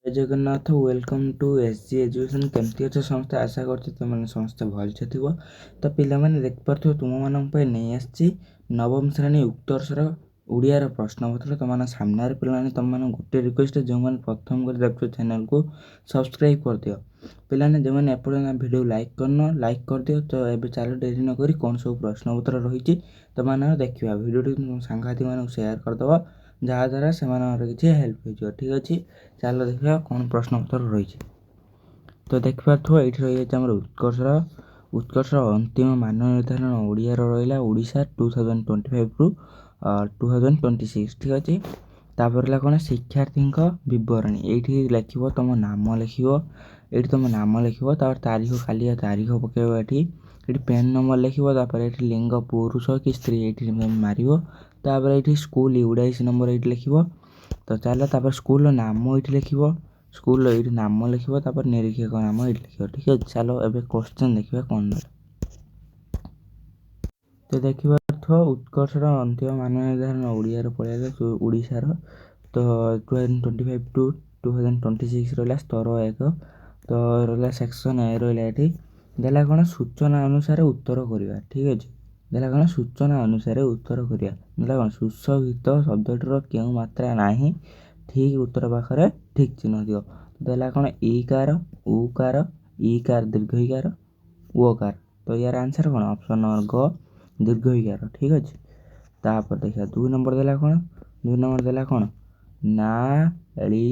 Jay Jagannath welcome to SG education. କେମିତି ଅଛ ସମସ୍ତେ? ଆଶା କରୁଛି ତୁମମାନେ ସମସ୍ତେ ଭଲସେ ଥିବ। ତ ପିଲାମାନେ ଦେଖିପାରୁଥିବ ତୁମମାନଙ୍କ ପାଇଁ ନେଇ ଆସିଛି ନବମ ଶ୍ରେଣୀ ଉକ୍ତର୍ଷର ଓଡ଼ିଆର ପ୍ରଶ୍ନପତ୍ର ତୁମମାନଙ୍କ ସାମ୍ନାରେ। ପିଲାମାନେ ତୁମମାନଙ୍କୁ ଗୋଟେ ରିକ୍ୱେଷ୍ଟ, ଯେଉଁମାନେ ପ୍ରଥମ କରି ଦେଖୁଛ ଚ୍ୟାନେଲକୁ ସବସ୍କ୍ରାଇବ୍ କରିଦିଅ। ପିଲାମାନେ ଯେଉଁମାନେ ଏପର୍ଯ୍ୟନ୍ତ ଭିଡ଼ିଓ ଲାଇକ୍ କରିଦିଅ। ତ ଏବେ ଚାଲ ଡେରି ନ କରି କ'ଣ ସବୁ ପ୍ରଶ୍ନପତ୍ର ରହିଛି ତୁମମାନଙ୍କ ଦେଖିବା। ଭିଡ଼ିଓଟି ତୁମ ସାଙ୍ଗସାଥିମାନଙ୍କୁ ସେୟାର କରିଦେବ, ଯାହାଦ୍ୱାରା ସେମାନଙ୍କର କିଛି ହେଲ୍ପ ହୋଇଯିବ। ଠିକ୍ ଅଛି, ଚାଲ ଦେଖିବା କ'ଣ ପ୍ରଶ୍ନପତ୍ର ରହିଛି। ତ ଦେଖିପାରୁଥିବ ଏଇଠି ରହିଯାଇଛି ଆମର ଉତ୍କର୍ଷର ଅନ୍ତିମ ମାନ ନିର୍ଦ୍ଧାରଣ ଓଡ଼ିଆର ରହିଲା ଓଡ଼ିଶା 2025 ରୁ 2026। ଠିକ୍ ଅଛି, ତାପରେ ହେଲା କ'ଣ ଶିକ୍ଷାର୍ଥୀଙ୍କ ବିବରଣୀ। ଏଇଠି ଲେଖିବ ତୁମ ନାମ ଲେଖିବ, ଏଇଠି ତୁମ ନାମ ଲେଖିବ, ତାପରେ ତାରିଖ କାଲିଆ ତାରିଖ ପକାଇବ। ଏଠି ପେନ୍ ନମ୍ବର ଲେଖିବ, ତାପରେ ଏଠି ଲିଙ୍ଗ ପୁରୁଷ କି ସ୍ତ୍ରୀ ଏଇଠି ମାରିବ। ତାପରେ ଏଇଠି ସ୍କୁଲ 22 ନମ୍ବର ଏଇଠି ଲେଖିବ। ତ ଚାଲ ତାପରେ ସ୍କୁଲର ନାମ ଏଇଠି ଲେଖିବ, ସ୍କୁଲର ଏଇଠି ନାମ ଲେଖିବ, ତାପରେ ନିରୀକ୍ଷକ ନାମ ଏଇଠି ଲେଖିବ। ଠିକ୍ ଅଛି, ଚାଲ ଏବେ କ୍ୱେଶ୍ଚନ୍ ଦେଖିବା କ'ଣ ଦେଲା। ତ ଦେଖିପାରୁଥିବ ଉତ୍କର୍ଷର ଅନ୍ତିମ ମାନ ନିର୍ଦ୍ଧାରଣ ଓଡ଼ିଆର ପଳେଇଲା ଓଡ଼ିଶାର। ତ 2025 ଟୁ 2026 ରହିଲା ସ୍ତର 1। ତ ରହିଲା ସେକ୍ସନ୍ ଏ ରହିଲା ଏଠି ଦେଲା କ'ଣ ସୂଚନା ଅନୁସାରେ ଉତ୍ତର କରିବା। ଠିକ୍ ଅଛି, ଦେଲା କ'ଣ ସୂଚନା ଅନୁସାରେ ଉତ୍ତର କରିବା। ଦେଲା କ'ଣ ସୁଶୋଭିତ ଶବ୍ଦଟିର କେଉଁ ମାତ୍ରା ନାହିଁ, ଠିକ୍ ଉତ୍ତର ପାଖରେ ଠିକ୍ ଚିହ୍ନ ଦିଅ। ଦେଲା କ'ଣ ଇକାର, ଉକାର, ଇକାର ଦୀର୍ଘ ଇକାର, ଓକାର। ତ ୟାର ଆନ୍ସର୍ କ'ଣ? ଅପସନ୍ ନମ୍ବର ଗ ଦୀର୍ଘ ଇକାର। ଠିକ୍ ଅଛି, ତାପରେ ଦେଖିବା 2 ନମ୍ବର ଦେଲା କ'ଣ? 2 ନମ୍ବର ଦେଲା କ'ଣ ନାଳିକଧୁ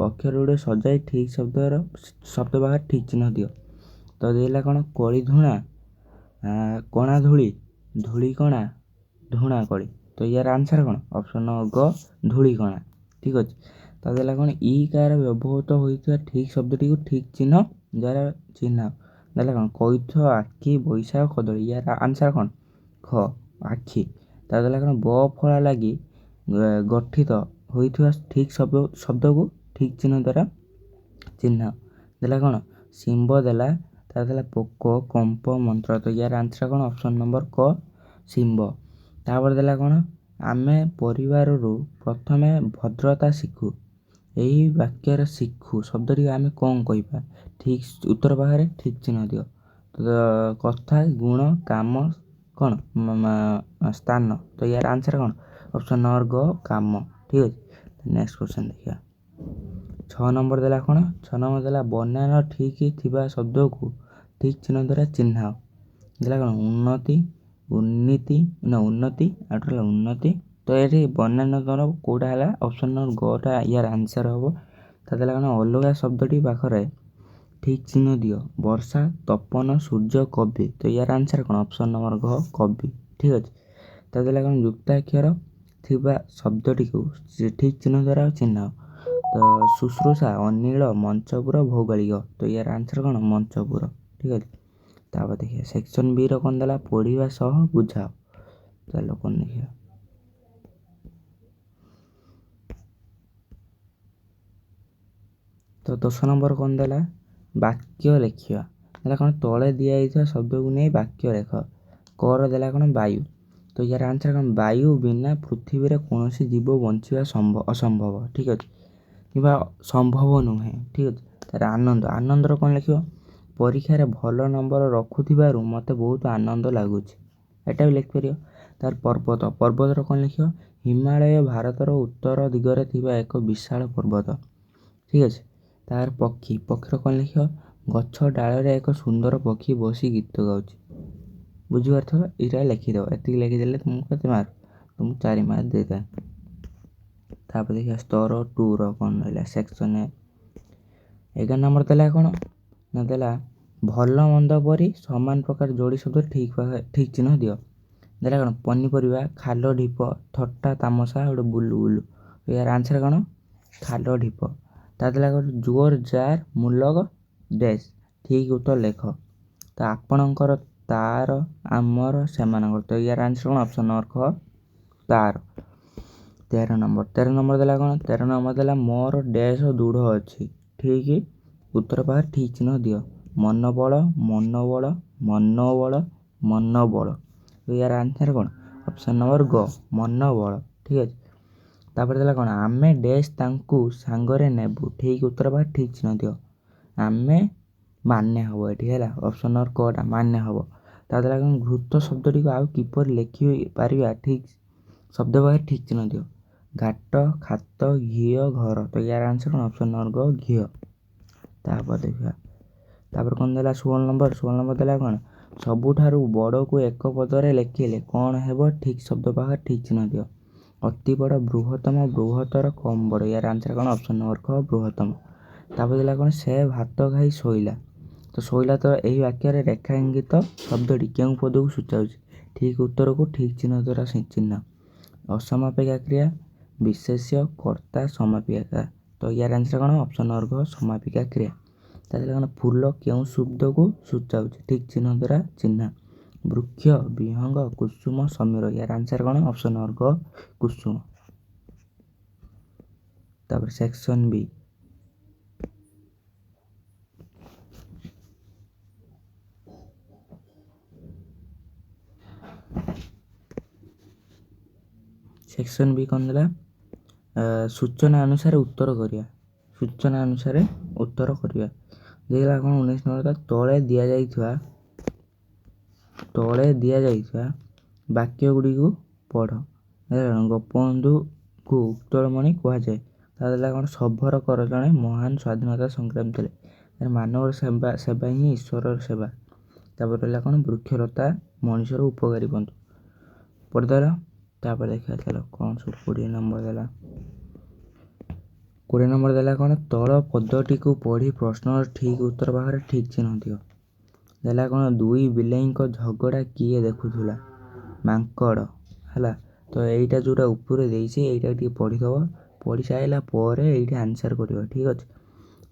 ଅକ୍ଷର ଗୁଡ଼ିଏ ସଜାଇ ଠିକ୍ ଶବ୍ଦ ପାଖରେ ଠିକ୍ ଚିହ୍ନ ଦିଅ। ତ ଦେଲା କ'ଣ କଳିଧୂଣା, କଣା ଧୂଳି, ଧୂଳି କଣା, ଧୂଣା କଳି। ତ ୟାର ଆନ୍ସର୍ କ'ଣ? ଅପସନ୍ ନମ୍ବର ଗ ଧୂଳିକଣା। ଠିକ୍ ଅଛି, ତା ଦେଲା କ'ଣ ଇକାର ବ୍ୟବହୃତ ହୋଇଥିବା ଠିକ୍ ଶବ୍ଦଟିକୁ ଠିକ୍ ଚିହ୍ନ ଦ୍ୱାରା ଚିହ୍ନାଅ। ଦେଲା କ'ଣ କଇଥ, ଆଖି, ବୈଶାଖ, କଦଳୀ। ୟାର ଆନ୍ସର୍ କ'ଣ? ଖ ଆଖି। ତା ଦେଲା କ'ଣ ବ ଫଳା ଲାଗି ଗଠିତ ହୋଇଥିବା ଠିକ୍ ଶବ୍ଦକୁ ଠିକ୍ ଚିହ୍ନ ଦ୍ୱାରା ଚିହ୍ନାଅ। ଦେଲା କ'ଣ ଶିମ୍ବ ଦେଲା, ତା ଦେଲା ପୋକ, କମ୍ପ, ମନ୍ତ୍ର। ତ ୟାର ଆନ୍ସର୍ କ'ଣ? ଅପସନ୍ ନମ୍ବର କ ଶିମ୍ବ। ତାପରେ ଦେଲା କ'ଣ ଆମେ ପରିବାରରୁ ପ୍ରଥମେ ଭଦ୍ରତା ଶିଖୁ। ଏହି ବାକ୍ୟର ଶିଖୁ ଶବ୍ଦଟିକୁ ଆମେ କ'ଣ କହିବା? ଠିକ୍ ଉତ୍ତର ପାଖରେ ଠିକ୍ ଚିହ୍ନ ଦିଅ। ତ କଥା, ଗୁଣ, କାମ, କ'ଣ ସ୍ଥାନ। ତ ୟାର ଆନ୍ସର୍ କ'ଣ? ଅପସନ୍ ନମ୍ବର ଗ କାମ। ଠିକ୍ ଅଛି, ନେକ୍ସଟ କ୍ୱେଶ୍ଚନ୍ ଦେଖିବା। 6 ନମ୍ବର ଦେଲା କ'ଣ? 6 ନମ୍ବର ଦେଲା ବନାନ ଠିକ୍ ଥିବା ଶବ୍ଦକୁ ଠିକ୍ ଚିହ୍ନ ଦ୍ୱାରା ଚିହ୍ନାଅ। ଦେଲା କ'ଣ ଉନ୍ନତି, ଉନ୍ନତି, ଆଉ ହେଲା ଉନ୍ନତି। ତ ଏଠି ବନାନ ତର କେଉଁଟା ହେଲା? ଅପସନ୍ ନମ୍ବର ଗଟା ୟାର ଆନ୍ସର୍ ହେବ। ତା ଦେଲା କ'ଣ ଅଲଗା ଶବ୍ଦଟି ପାଖରେ ଠିକ୍ ଚିହ୍ନ ଦିଅ। ବର୍ଷା, ତପନ, ସୂର୍ଯ୍ୟ, କବି। ତ ୟାର ଆନ୍ସର୍ କ'ଣ? ଅପସନ୍ ନମ୍ବର ଘ କବି। ଠିକ୍ ଅଛି, ତା ଦେଲା କ'ଣ ଯୁକ୍ତାକ୍ଷର ଥିବା ଶବ୍ଦଟିକୁ ଠିକ୍ ଚିହ୍ନ ଦ୍ୱାରା ଚିହ୍ନାଅ। ତ ଶୁଶ୍ରୂଷା, ଅନିଳ, ମଞ୍ଚପୁର, ଭୌଗୋଳିକ। ତ ୟାର ଆନ୍ସର୍ କ'ଣ? ମଞ୍ଚପୁର। ଠିକ୍ ଅଛି, ତାପରେ ଦେଖିବା ସେକ୍ସନ୍ ବିର କ'ଣ ଦେଲା ପଢ଼ିବା ସହ ବୁଝାଅ। ଚାଲ କ'ଣ ଦେଖିବା। ତ 10 ନମ୍ବର କ'ଣ ଦେଲା ବାକ୍ୟ ଲେଖିବା। ଦେଲା କ'ଣ ତଳେ ଦିଆଯାଇଥିବା ଶବ୍ଦକୁ ନେଇ ବାକ୍ୟ ଲେଖ। କର ଦେଲା କ'ଣ ବାୟୁ। ତ ୟାର ଆନ୍ସର୍ କ'ଣ? ବାୟୁ ବିନା ପୃଥିବୀରେ କୌଣସି ଜୀବ ବଞ୍ଚିବା ଅସମ୍ଭବ। ଠିକ୍ ଅଛି, କିମ୍ବା ସମ୍ଭବ ନୁହେଁ। ଠିକ୍ ଅଛି, ତାର ଆନନ୍ଦ, ଆନନ୍ଦର କ'ଣ ଲେଖିବ? ପରୀକ୍ଷାରେ ଭଲ ନମ୍ବର ରଖୁଥିବାରୁ ମୋତେ ବହୁତ ଆନନ୍ଦ ଲାଗୁଛି। ଏଟା ବି ଲେଖିପାରିବ। ତାର ପର୍ବତ, ପର୍ବତର କ'ଣ ଲେଖିବ? ହିମାଳୟ ଭାରତର ଉତ୍ତର ଦିଗରେ ଥିବା ଏକ ବିଶାଳ ପର୍ବତ। ଠିକ୍ ଅଛି, ତାର ପକ୍ଷୀ, ପକ୍ଷୀର କ'ଣ ଲେଖିବ? ଗଛ ଡାଳରେ ଏକ ସୁନ୍ଦର ପକ୍ଷୀ ବସି ଗୀତ ଗାଉଛି। ବୁଝିପାରୁଥିବ, ଏଇଟା ଲେଖିଦେବ। ଏତିକି ଲେଖିଦେଲେ ତୁମକୁ କେତେ ମାର୍କ? ତୁମକୁ 4 ମାର୍କ ଦେଇଥାଏ। ତାପରେ ଦେଖିବା ସ୍ତର 2ର କ'ଣ ରହିଲା ସେକ୍ସନ୍ ଏ। 11 ନମ୍ବର ଦେଲା କ'ଣ ନା ଦେଲା ଭଲ ମନ୍ଦ ପରି ସମାନ ପ୍ରକାର ଯୋଡ଼ି ଶବ୍ଦ ଠିକ୍ ଚିହ୍ନ ଦିଅ। ଦେଲା କ'ଣ ପନିପରିବା, ଖାଲ ଢିପ, ଥଟ୍ଟା ତାମସା, ଗୋଟେ ବୁଲୁ ବୁଲୁ। ୟାର ଆନ୍ସର୍ କ'ଣ? ଖାଲ ଢିପ। ତା ଦେଲା କ'ଣ ଜୋର ଜାର ମୂଲକ ଡ୍ୟାସ୍। ଠିକ୍ ଉତ୍ତର ଲେଖ। ତ ଆପଣଙ୍କର, ତାର, ଆମର, ସେମାନଙ୍କର। ତ ୟାର ଆନ୍ସର୍ କ'ଣ? ଅପସନ୍ ନମ୍ବର ଖ ତାର। 13 ନମ୍ବର ଦେଲା କ'ଣ? 13 ନମ୍ବର ଦେଲା ମୋର ଡ୍ୟାସ୍ ଦୃଢ଼ ଅଛି। ଠିକ୍ ଉତ୍ତର ପାଖରେ ଠିକ୍ ଚିହ୍ନ ଦିଅ। ମନୋବଳ, ମନୋବଳ, ମନୋବଳ, ମନୋବଳ। ତ ୟାର ଆନ୍ସର୍ କ'ଣ? ଅପସନ୍ ନମ୍ବର ଗ ମନୋବଳ। ଠିକ୍ ଅଛି, ତାପରେ ଦେଲା କ'ଣ ଆମେ ଡ୍ୟାସ୍ ତାଙ୍କୁ ସାଙ୍ଗରେ ନେବୁ ଠିକ୍ ଉତ୍ତର ବା ଠିକ୍ ଚିହ୍ନ ଦିଅ। ଆମେ ମାନେ ହେବ ଏଠି ହେଲା ଅପସନ୍ ନମ୍ବର କଟା ମାନେ ହେବ। ତାପରେ କ'ଣ ଘୃତ ଶବ୍ଦଟିକୁ ଆଉ କିପରି ଲେଖିପାରିବା ଠିକ୍ ଶବ୍ଦ ପାଖରେ ଠିକ୍ ଚିହ୍ନ ଦିଅ। ଘାଟ ଖାତ ଘିଅ ଘର ତ ୟାର ଆନ୍ସର୍ କ'ଣ ଅପସନ୍ ନମ୍ବର ଘିଅ। ତାପରେ ଦେଖିବା ତାପରେ କ'ଣ ଦେଲା 16 ନମ୍ବର ଦେଲା କ'ଣ ସବୁଠାରୁ ବଡ଼କୁ ଏକ ପଦରେ ଲେଖିଲେ କ'ଣ ହେବ ଠିକ୍ ଶବ୍ଦ ପାଖରେ ଠିକ୍ ଚିହ୍ନ ଦିଅ। ଅତି ବଡ଼ ବୃହତ୍ତମ ବୃହତ୍ତର କମ୍ ବଡ଼ ୟାର ଆନ୍ସର୍ କ'ଣ ଅପସନ୍ ନମ୍ବର କ ବୃହତ୍ତମ। ତାପରେ ଦେଲା କ'ଣ ସେ ଭାତ ଖାଇ ଶୋଇଲା ତ ଶୋଇଲା ତ ଏହି ବାକ୍ୟରେ ରେଖା ଇଙ୍ଗିତ ଶବ୍ଦଟି କେଉଁ ପଦକୁ ସୂଚାଉଛି ଠିକ୍ ଉତ୍ତରକୁ ଠିକ୍ ଚିହ୍ନ ଦ୍ୱାରା ଚିହ୍ନ। ଅସମାପିକା କ୍ରିୟା ବିଶେଷ୍ୟ କର୍ତ୍ତା ସମାପିକା ତ ୟାର ଆନ୍ସର୍ କ'ଣ ଅପସନ୍ ନମ୍ବର ଗ ସମାପିକା କ୍ରିୟା। ତାହେଲେ କ'ଣ ଫୁଲ କେଉଁ ଶବ୍ଦକୁ ସୂଚାଉଛି ଠିକ୍ ଚିହ୍ନ ଦ୍ୱାରା ଚିହ୍ନା। ବୃକ୍ଷ ବିହଙ୍ଗ କୁସୁମ ସମୀର ୟାର ଆନ୍ସର୍ କ'ଣ ଅପସନ୍ ନମ୍ବର ଗ କୁସୁମ। ତାପରେ ସେକ୍ସନ୍ ବି ସେକ୍ସନ୍ ବି କ'ଣ ଦେଲା ସୂଚନା ଅନୁସାରେ ଉତ୍ତର କରିବା ଦେଇଦେଲା କ'ଣ 19 ନମ୍ବର ତଳେ ଦିଆଯାଇଥିବା ବାକ୍ୟ ଗୁଡ଼ିକୁ ପଢ଼। ଗୋପବନ୍ଧୁକୁ ଉତ୍କଳମଣି କୁହାଯାଏ। ତା ଦେଲା କ'ଣ ସଭର କର ଜଣେ ମହାନ ସ୍ୱାଧୀନତା ସଂଗ୍ରାମୀ ଥିଲେ। ମାନବର ସେବା ହିଁ ଈଶ୍ୱରର ସେବା। ତାପରେ ରହିଲା କ'ଣ ବୃକ୍ଷଲତା ମଣିଷର ଉପକାରୀ ବନ୍ଧୁ ପଢ଼ିଦେଲା। ତାପରେ ଦେଖିବା ଚାଲ କ'ଣ ସବୁ 20 ନମ୍ବର ଦେଲା କ'ଣ ତଳ ପଦଟିକୁ ପଢ଼ି ପ୍ରଶ୍ନର ଠିକ୍ ଉତ୍ତର ପାଖରେ ଠିକ୍ ଚିହ୍ନ ଦିଅ। ଦେଲା କ'ଣ ଦୁଇ ବିଲେଇଙ୍କ ଝଗଡ଼ା କିଏ ଦେଖୁଥିଲା ମାଙ୍କଡ଼ ହେଲା। ତ ଏଇଟା ଯେଉଁଟା ଉପରେ ଦେଇଛି ଏଇଟା ଟିକେ ପଢ଼ିଦେବ। ପଢ଼ି ସାରିଲା ପରେ ଏଇଠି ଆନ୍ସର୍ କରିବ ଠିକ୍ ଅଛି।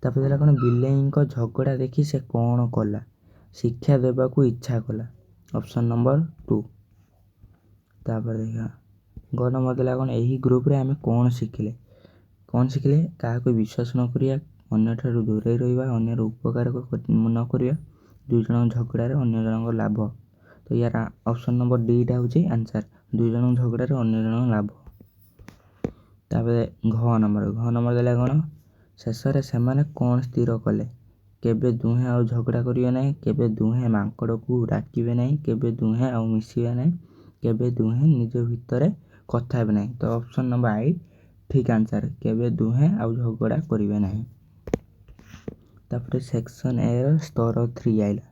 ତାପରେ ଦେଲା କ'ଣ ବିଲେଇଙ୍କ ଝଗଡ଼ା ଦେଖି ସେ କ'ଣ କଲା ଶିକ୍ଷା ଦେବାକୁ ଇଚ୍ଛା କଲା ଅପସନ୍ ନମ୍ବର 2। ତାପରେ ଦେଖିବା ଗ ନମ୍ବର ଦେଲା କ'ଣ ଏହି ଗ୍ରୁପରେ ଆମେ କ'ଣ ଶିଖିଲେ କାହାକୁ ବିଶ୍ୱାସ ନ କରିବା ଅନ୍ୟଠାରୁ ଦୂରେଇ ରହିବା ଅନ୍ୟର ଉପକାର ନ କରିବା ଦୁଇ ଜଣଙ୍କ ଝଗଡ଼ାରେ ଅନ୍ୟ ଜଣଙ୍କ ଲାଭ। ତ ୟାର ଅପସନ୍ ନମ୍ବର ଡିଟା ହେଉଛି ଆନ୍ସର୍ ଦୁଇ ଜଣଙ୍କ ଝଗଡ଼ାରେ ଅନ୍ୟ ଜଣଙ୍କ ଲାଭ। ତାପରେ ଘ ନମ୍ବର ଦେଲା କ'ଣ ଶେଷରେ ସେମାନେ କ'ଣ ସ୍ଥିର କଲେ କେବେ ଦୁହେଁ ଆଉ ଝଗଡ଼ା କରିବେ ନାହିଁ କେବେ ଦୁହେଁ ମାଙ୍କଡ଼କୁ ଡାକିବେ ନାହିଁ କେବେ ଦୁହେଁ ଆଉ ମିଶିବେ ନାହିଁ କେବେ ଦୁହେଁ ନିଜ ଭିତରେ କଥା ହେବେ ନାହିଁ। ତ ଅପସନ୍ ନମ୍ବର ଆଇ ଠିକ୍ ଆନ୍ସର୍ କେବେ ଦୁହେଁ ଆଉ ଝଗଡ଼ା କରିବେ ନାହିଁ। ତାପରେ ସେକ୍ସନ୍ ଏ ର ସ୍ତର 3 ଆଇଲା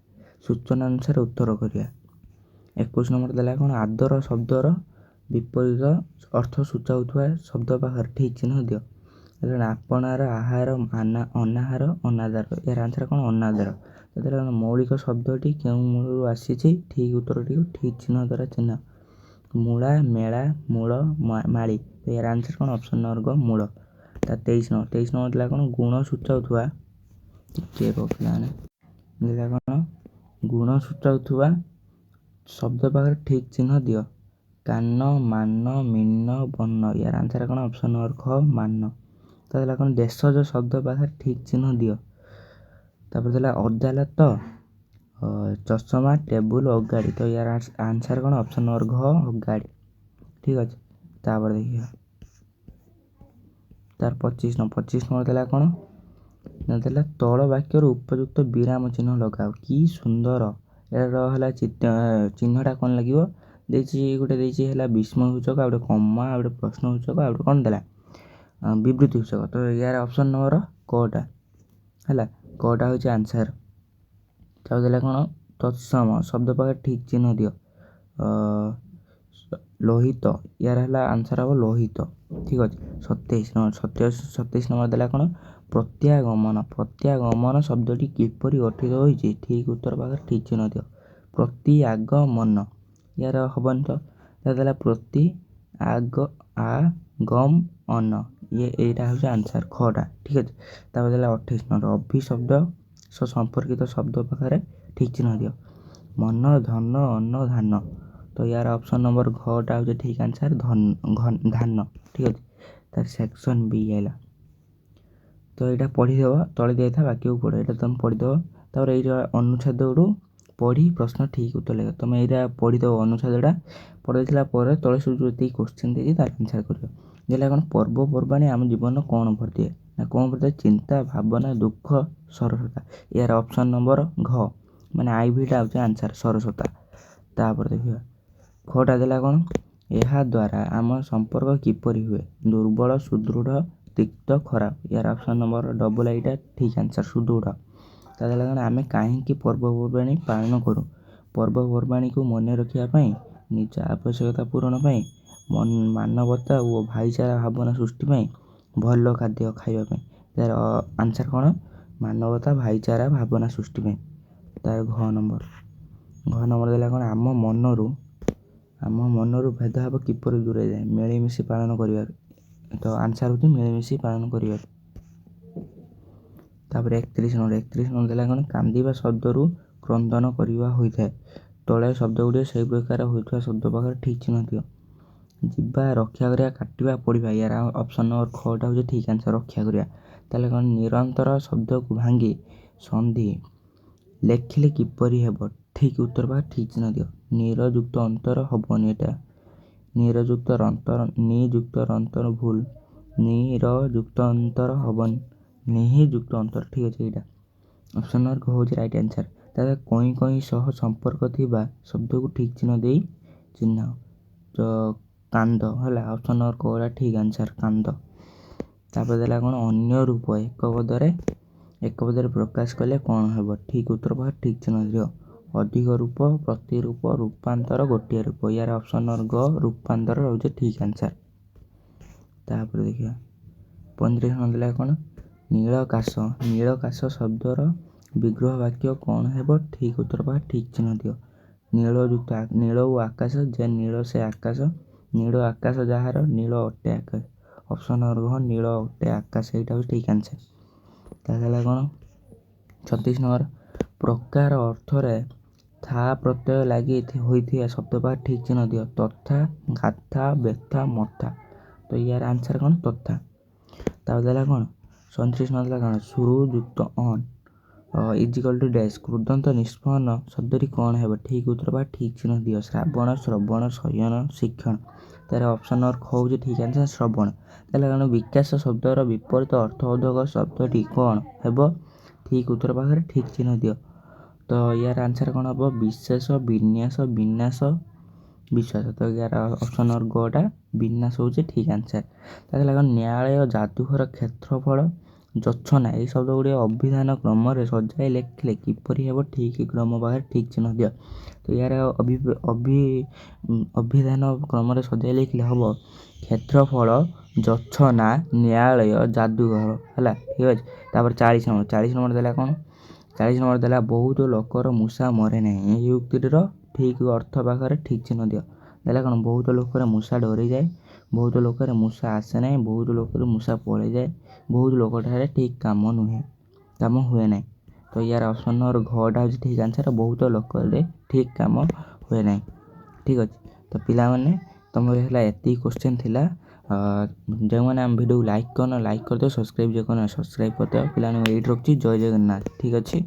ସୂଚନା ଅନୁସାରେ ଉତ୍ତର କରିବା। 21 ନମ୍ବର ଦେଲା କ'ଣ ଆଦର ଶବ୍ଦର ବିପରୀତ ଅର୍ଥ ସୂଚାଉଥିବା ଶବ୍ଦ ପାଖରେ ଠିକ୍ ଚିହ୍ନ ଦିଅ। ଆପଣାର ଆହାର ଅନାହାର ଅନାଦର ଏହାର ଆନ୍ସର୍ କ'ଣ ଅନାଦର। ସେଥିରେ ମୌଳିକ ଶବ୍ଦଟି କେଉଁ ମୂଳରୁ ଆସିଛି ଠିକ୍ ଉତ୍ତରଟିକୁ ଠିକ୍ ଚିହ୍ନ ଦ୍ୱାରା ଚିହ୍ନ। ମୂଳା ମେଳା ମୂଳ ମାଳି ଏହାର ଆନ୍ସର୍ କ'ଣ ଅପସନ୍ ନମ୍ବର ଗ ମୂଳ। ତା 23 ନମ୍ବର ଦେଲା କ'ଣ ଗୁଣ ସୂଚାଉଥିବା ଶବ୍ଦ ପାଖରେ ଠିକ୍ ଚିହ୍ନ ଦିଅ। କାନ ମାନ ମୀନ ବନ ୟାର ଆନ୍ସର୍ କ'ଣ ଅପସନ୍ ନମ୍ବର ଖ ମାନ। ତା ଦେଲା କ'ଣ ଦେଶଜ ଶବ୍ଦ ପାଖରେ ଠିକ୍ ଚିହ୍ନ ଦିଅ। ତାପରେ ଦେଲା ଅଦାଲତ ଚଷମା ଟେବୁଲ ଅଗାଡ଼ି ତ ୟାର ଆନ୍ସର୍ କ'ଣ ଅପସନ୍ ନମ୍ବର ଘ ଅଗାଡ଼ି ଠିକ୍ ଅଛି। ତାପରେ ଦେଖିବା ତାର 25 ନମ୍ବର ଦେଲା କ'ଣ ଦେଲା ତଳ ବାକ୍ୟରୁ ଉପଯୁକ୍ତ ବିରାମ ଚିହ୍ନ ଲଗାଅ କି ସୁନ୍ଦର ଏହାର ହେଲା ଚିହ୍ନଟା କ'ଣ ଲାଗିବ ଦେଇଛି ହେଲା ବିସ୍ମୟ ସୂଚକ ଆଉ ଗୋଟେ କମା ଆଉ ଗୋଟେ ପ୍ରଶ୍ନ ସୂଚକ ଆଉ ଗୋଟେ କ'ଣ ଦେଲା ବିବୃତ୍ତି ସୂଚକ। ତ ୟାର ଅପସନ୍ ନମ୍ବର କଟା ହେଲା କଟା ହେଉଛି ଆନ୍ସର୍। ତାପରେ ଦେଲା କ'ଣ ତତ୍ସମ ଶବ୍ଦ ପାଖରେ ଠିକ୍ ଚିହ୍ନ ଦିଅ। ଲୋହିତ ୟାର ହେଲା ଆନ୍ସର୍ ହେବ ଲୋହିତ ଠିକ୍ ଅଛି। 27 ନମ୍ବର ଦେଲା କ'ଣ ପ୍ରତ୍ୟାଗମନ ଶବ୍ଦଟି କିପରି ଗଠିତ ହୋଇଛି ଠିକ୍ ଉତ୍ତର ପାଖରେ ଠିକ୍ ଚିହ୍ନ ଦିଅ। ପ୍ରତିଆଗମନ ୟାର ହେବନି ତ ଦେଲା ପ୍ରତି ଆଗମନ ଏଇଟା ହେଉଛି ଆନ୍ସର୍ ଖଟା ଠିକ୍ ଅଛି। ତାପରେ ଦେଲା 28 ନମ୍ବର ଅଭିଶବ୍ଦ ସହ ସମ୍ପର୍କିତ ଶବ୍ଦ ପାଖରେ ଠିକ୍ ଚିହ୍ନ ଦିଅ। ମନ ଧନ ଅନ୍ନ ଧାନ ତ ୟାର ଅପସନ୍ ନମ୍ବର ଘଟା ହେଉଛି ଠିକ୍ ଆନ୍ସର୍ ଧାନ ଠିକ୍ ଅଛି। ତାର ସେକ୍ସନ୍ ବି ଆଇଲା ତ ଏଇଟା ପଢ଼ିଦେବ ତଳେ ଦିଆଯାଇଥିବା ବାକ୍ୟକୁ ପଢ଼ ଏଇଟା ତୁମେ ପଢ଼ିଦେବ। ତାପରେ ଏଇଟା ଅନୁଚ୍ଛେଦରୁ ପଢ଼ି ପ୍ରଶ୍ନ ଠିକ୍ ଉତ୍ତର ଲେଖ। ତୁମେ ଏଇଟା ପଢ଼ିଦେବ ଅନୁଚ୍ଛେଦଟା ପଢ଼ି ଦେଇଥିଲା ପରେ ତଳେ ସବୁ ଯେତିକି କୋଶ୍ଚିନ୍ ଦେଇଛି ତାର ଆନ୍ସର୍ କରିବ। ଦେଲା କ'ଣ ପର୍ବପର୍ବାଣି ଆମ ଜୀବନ କ'ଣ ଭରିଦିଏ ନା କ'ଣ ଭରିଦିଏ ଚିନ୍ତା ଭାବନା ଦୁଃଖ ସରସତା। ଏହାର ଅପସନ୍ ନମ୍ବର ଘ ମାନେ ଆଇଭିଟା ହେଉଛି ଆନ୍ସର୍ ସରସତା। ତାପରେ ଦେଖିବା ଖଟା ଦେଲା କ'ଣ ଏହା ଦ୍ୱାରା ଆମ ସମ୍ପର୍କ କିପରି ହୁଏ ଦୁର୍ବଳ ସୁଦୃଢ଼ ତିକ୍ତ ଖରାପ। ଏହାର ଅପସନ୍ ନମ୍ବର ଡବଲ୍ ଏଇଟା ଠିକ୍ ଆନ୍ସର୍ ସୁଦୃଢ଼। ତା ଦେଲା କ'ଣ ଆମେ କାହିଁକି ପର୍ବପର୍ବାଣି ପାଳନ କରୁ ପର୍ବପର୍ବାଣିକୁ ମନେ ରଖିବା ପାଇଁ ନିଜ ଆବଶ୍ୟକତା ପୂରଣ ପାଇଁ ମାନବତା ଓ ଭାଇଚାରା ଭାବନା ସୃଷ୍ଟି ପାଇଁ ଭଲ ଖାଦ୍ୟ ଖାଇବା ପାଇଁ। ତାର ଆନ୍ସର୍ କ'ଣ ମାନବତା ଭାଇଚାରା ଭାବନା ସୃଷ୍ଟି ପାଇଁ। ତାର ଘ ନମ୍ବର ଦେଲା କ'ଣ ଆମ ମନରୁ ଭେଦଭାବ କିପରି ଦୂରେଇ ଯାଏ ମିଳିମିଶି ପାଳନ କରିବା। ତ ଆନ୍ସର୍ ହେଉଛି ମିଳିମିଶି ପାଳନ କରିବା। ତାପରେ 31 ନମ୍ବର ଦେଲା କ'ଣ କାନ୍ଦିବା ଶବ୍ଦରୁ କ୍ରନ୍ଦନ କରିବା ହୋଇଥାଏ। ତଳେ ଶବ୍ଦ ଗୁଡ଼ିକ ସେହି ପ୍ରକାର ହୋଇଥିବା ଶବ୍ଦ ପାଖରେ ଠିକ୍ ଚିହ୍ନ ଦିଅ। ଯିବା ରକ୍ଷା କରିବା କାଟିବା ପଡ଼ିବା ୟାର ଅପସନ୍ ନମ୍ବର ଖଟା ହେଉଛି ଠିକ୍ ଆନ୍ସର୍ ରକ୍ଷା କରିବା। ତାହେଲେ କ'ଣ ନିରନ୍ତର ଶବ୍ଦକୁ ଭାଙ୍ଗି ସନ୍ଧି ଲେଖିଲେ କିପରି ହେବ ଠିକ୍ ଉତ୍ତର ପାଖରେ ଠିକ୍ ଚିହ୍ନ ଦିଅ। ନିର ଯୁକ୍ତ ଅନ୍ତର ହେବନି ଏଇଟା ନିର ଯୁକ୍ତ ଅନ୍ତର ନି ଯୁକ୍ତ ଅନ୍ତର ଭୁଲ ନିର ଯୁକ୍ତ ଅନ୍ତର ହେବନି ନିହି ଯୁକ୍ତ ଅନ୍ତର ଠିକ୍ ଅଛି। ଏଇଟା ଅପସନ୍ ନମ୍ବର ଘ ହେଉଛି ରାଇଟ୍ ଆନ୍ସର୍। ତାହେଲେ କଇଁ କଇଁ ସହ ସମ୍ପର୍କ ଥିବା ଶବ୍ଦକୁ ଠିକ୍ ଚିହ୍ନ ଦେଇ ଚିହ୍ନ ତ କାନ୍ଦ ହେଲା ଅପସନ୍ ନମ୍ବର କଟା ଠିକ୍ ଆନ୍ସର୍ କାନ୍ଦ। ତାପରେ ଦେଲା କ'ଣ ଅନ୍ୟ ରୂପ ଏକପଦରେ ପ୍ରକାଶ କଲେ କ'ଣ ହେବ ଠିକ୍ ଉତ୍ତର ପାଖରେ ଠିକ୍ ଚିହ୍ନ ଦିଅ। ଅଧିକ ରୂପ ପ୍ରତିରୂପ ରୂପାନ୍ତର ଗୋଟିଏ ରୂପ ୟାର ଅପସନ୍ ନମ୍ବର ଗ ରୂପାନ୍ତର ହେଉଛି ଠିକ୍ ଆନ୍ସର୍। ତାପରେ ଦେଖିବା 35 ନମ୍ବର ଦେଲା କ'ଣ ନୀଳକାଶ ଶବ୍ଦର ବିଗ୍ରହ ବାକ୍ୟ କ'ଣ ହେବ ଠିକ୍ ଉତ୍ତର ପାଖରେ ଠିକ୍ ଚିହ୍ନ ଦିଅ। ନୀଳ ଓ ଆକାଶ ଯେ ନୀଳ ସେ ଆକାଶ ନୀଳ ଆକାଶ ଯାହାର ନୀଳ ଅଟେ ଆକାଶ ଅପସନ୍ ନମ୍ବର ଘ ନୀଳ ଅଟେ ଆକାଶ ଏଇଟା ହେଉଛି ଠିକ୍ ଆନ୍ସର୍। ତାହେଲେ କ'ଣ 36 ନମ୍ବର ପ୍ରକାର ଅର୍ଥରେ ଥା ପ୍ରତ୍ୟୟ ଲାଗି ହୋଇଥିବା ଶବ୍ଦ ପାଖରେ ଠିକ୍ ଚିହ୍ନ ଦିଅ। ତଥା ଗାଥା ବ୍ୟଥା ମଥା ତ ୟାର ଆନ୍ସର୍ କ'ଣ ତଥା। ତାପରେ ଦେଲା କ'ଣ 37 ନମ୍ବର ଦେଲା କ'ଣ ସୁରୁ ଯୁକ୍ତ ଅନ୍ ଇଜିକାଲ୍ ଟୁ ଡ୍ୟାସ୍ କୃଦନ୍ତ ନିଷ୍ପନ୍ନ ଶବ୍ଦଟି କ'ଣ ହେବ ଠିକ୍ ଉତ୍ତର ପାଖରେ ଠିକ୍ ଚିହ୍ନ ଦିଅ। ଶ୍ରାବଣ ଶ୍ରବଣ ଶୟନ ଶିକ୍ଷଣ ତାର ଅପସନ୍ ନମ୍ବର ଖ ହେଉଛି ଠିକ୍ ଆନ୍ସର୍ ଶ୍ରବଣ। ତାହେଲେ କ'ଣ ବିକାଶ ଶବ୍ଦର ବିପରୀତ ଅର୍ଥବୋଧକ ଶବ୍ଦଟି କ'ଣ ହେବ ଠିକ୍ ଉତ୍ତର ପାଖରେ ଠିକ୍ ଚିହ୍ନ ଦିଅ। ତ ୟାର ଆନ୍ସର୍ କ'ଣ ହେବ ବିଶେଷ ବିନ୍ୟାସ ବିନାଶ ବିଶ୍ୱାସ ତ ୟାର ଅପସନ୍ ନମ୍ବର ଗଟା ବିନାଶ ହେଉଛି ଠିକ୍ ଆନ୍ସର୍। ତାହେଲେ କ'ଣ ନ୍ୟାୟାଳୟ ଯାଦୁଘର କ୍ଷେତ୍ରଫଳ ଯଚ୍ଛନା ଏହି ଶବ୍ଦ ଗୁଡ଼ିକ ଅଭିଧାନ କ୍ରମରେ ସଜାଇ ଲେଖିଲେ କିପରି ହେବ ଠିକ୍ କ୍ରମ ପାଖରେ ଠିକ୍ ଚିହ୍ନ ଦିଅ। ତ ୟାର ଅଭିଧାନ କ୍ରମରେ ସଜାଇ ଲେଖିଲେ ହେବ କ୍ଷେତ୍ରଫଳ ଯଚ୍ଛନା ନ୍ୟାୟାଳୟ ଯାଦୁଘର ହେଲା ଠିକ୍ ଅଛି। ତାପରେ 40 ନମ୍ବର ଦେଲା କ'ଣ 40 ନମ୍ବର ଦେଲା ବହୁତ ଲୋକର ମୂଷା ମରେ ନାହିଁ ଏହି ଉକ୍ତିଟିର ଠିକ୍ ଅର୍ଥ ପାଖରେ ଠିକ୍ ଚିହ୍ନ ଦିଅ। ଦେଲା କ'ଣ ବହୁତ ଲୋକରେ ମୂଷା ଡରିଯାଏ ବହୁତ ଲୋକରେ ମୂଷା ଆସେ ନାହିଁ ବହୁତ ଲୋକରେ ମୂଷା ପଳେଇଯାଏ ବହୁତ ଲୋକଠାରେ ଠିକ୍ କାମ ହୁଏ ନାହିଁ। ତ ୟାର ଅପସନ୍ ନମ୍ବର ଘଟା ହେଉଛି ଠିକ୍ ଆନ୍ସର୍ ବହୁତ ଲୋକରେ ଠିକ୍ କାମ ହୁଏ ନାହିଁ ଠିକ୍ ଅଛି। ତ ପିଲାମାନେ ତୁମର ହେଲା ଏତିକି କ୍ୱେଶ୍ଚନ୍ ଥିଲା। ଯେଉଁମାନେ ଆମ ଭିଡ଼ିଓକୁ ଲାଇକ୍ କରିଦିଅ ସବସ୍କ୍ରାଇବ୍ କରିଦିଅ ପିଲାମାନଙ୍କୁ ଏଇଠି ରଖୁଛି ଜୟ ଜଗନ୍ନାଥ ଠିକ୍ ଅଛି।